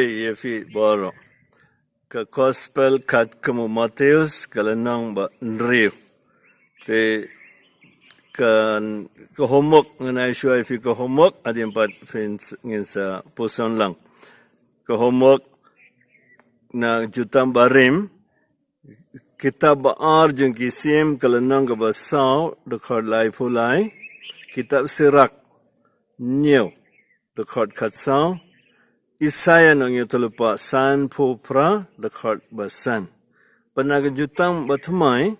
yefi baroh. Ka gospel kat kamu Mateus kalanang ba nriu. Te kan ka homework nganai syuai fi ka homework adi empat fins ngin sa puson lang. Ka homework na jutam barim kitab baar jung kisim kalanang ka basau dkhot lai pulai kitab sirak new dkhot khatsau Isaya nang yutulupa san pupra dkhot basan. Panaga jutang batmai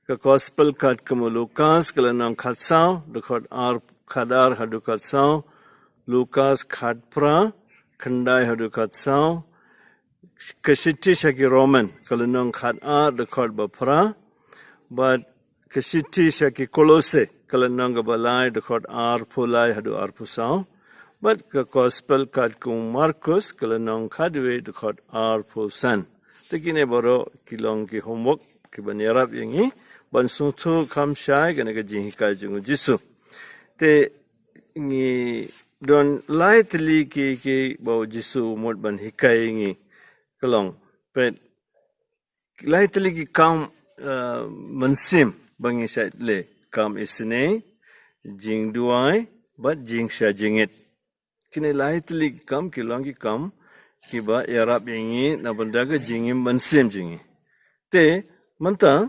ka gospel kat kamu Lukas kalanang khatsau dkhot ar khadar hadu khatsau Lukas khatpra khandai hadu khatsau kasiti shaki Roman kalanang khat ar dkhot bapra but kasiti shaki Kolose kalanang balai dkhot ar pulai hadu ar pusau. But ka gospel kat kung Marcos kalanong kadwe dkhot ar pusan. Tekine baroh kilong ki homework ki banirap yangi ban sutu kam shai kana ka jingkai jungu jisu. Te ngi don lightly ki bau jisu mod ban hikai ngi kalong. But lightly ki kam mansim bangi shai le kam isne jing duai but jing sha jingit. Kini lightly kam kilongi kam kiba yarap yangi na bandaga jingim bansim jingi. Te manta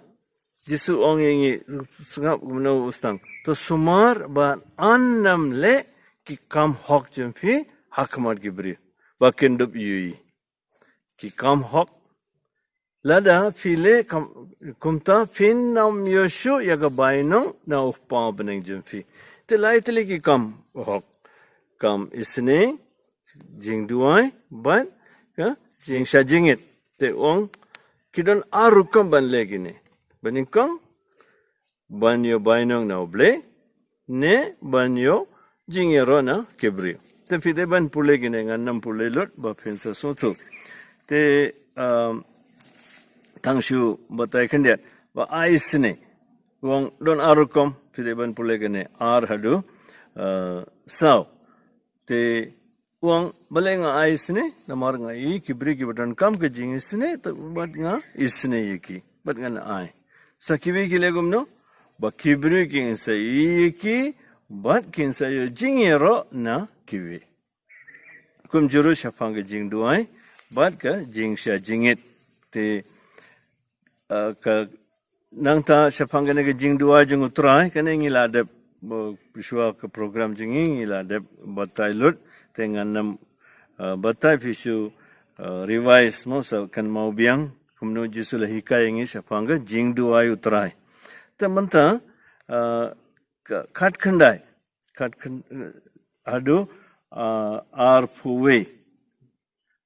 jisu ong yangi sungap gumno ustang. To sumar ba annam le ki kam hok jemfi hakmat gibri. Ba kendup yui. Ki kam hok lada file kumta fin nam yoshu yaga bainong na Hima Bneng jemfi. Te lightly ki kam hok. Kam isne jing duai ban ka jing sha jingit te ong kidon arukam ban legine banikang banyo bainong na oble ne banyo jingero na kebri te fide ban pule gine nganam pule lot ba pensa sotu te tangshu batai khandet ba aisne ong don arukam fide ban pule gine ar hadu sao te uang balai nga aisne namar nga i kibri ki batan kam ke jing isne to bat nga isne yiki bat nga na ai sa kibi ki legum no ba kibri ki sa yiki bat kin sa yo jing ro na kibi kum juru shapang ke jing duai bat ka jing sha jingit te ka nang ta shapang ke jing duai jing utrai kana ngila de Pishwa ke program jingi la de batai lut dengan nam batai pisu revise mo sa kan mau biang kumno jisu la hikai ngi sapanga jing duai utrai tamanta khat khandai adu ar puwe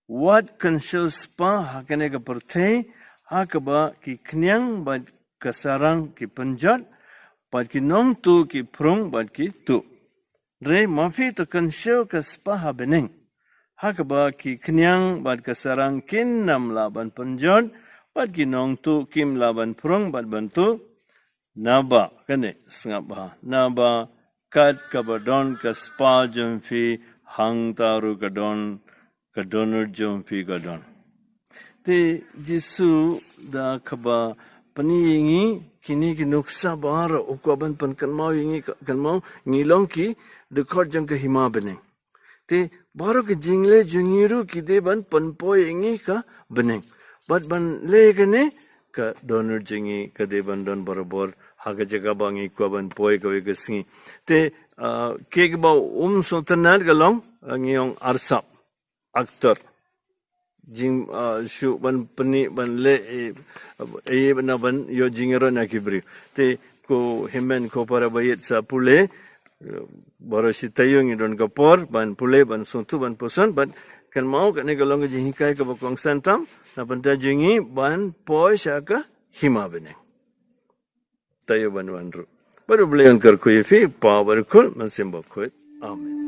what can show spa hakane ka perthai hakaba ki knyang ba kasarang ki panjat Bat ki nong tu ki prung bat ki tu. Re mafi to kan show ka Hima Bneng. Hakaba ki knyang bat ka sarang kin nam laban panjon. Bat ki nong tu kim laban prung bat bantu. Naba kane sengap bah. Naba kat kabadon ka spa jomfi hang taru kadonur jomfi kadon. Te jisu da kaba paniyingi kini ki nuksa bahara ukwaban pan kan mau ngilong ki dkhot jang ka Hima Bneng te baroh ke jingleh jungiru ki de ban panpo ingi ka Bneng bat ban le kene ka donor jingi ka de ban don barabor haga jaga bangi kwaban poi ka we singi te ke ba sotanar galong ngiong arsap aktor jing shu ban pani ban le e bana ban yo jingero na kibri te ko hemen ko para bayet sa pule baroh si tayung idon kapor ban pule ban suntu ban posan ban kan mau kan galong jing hikai ka bakong santam na panta jingi ban poi shaka Hima Bneng tayo ban wanru baru belian kar ko yefi power kul man semba ko amen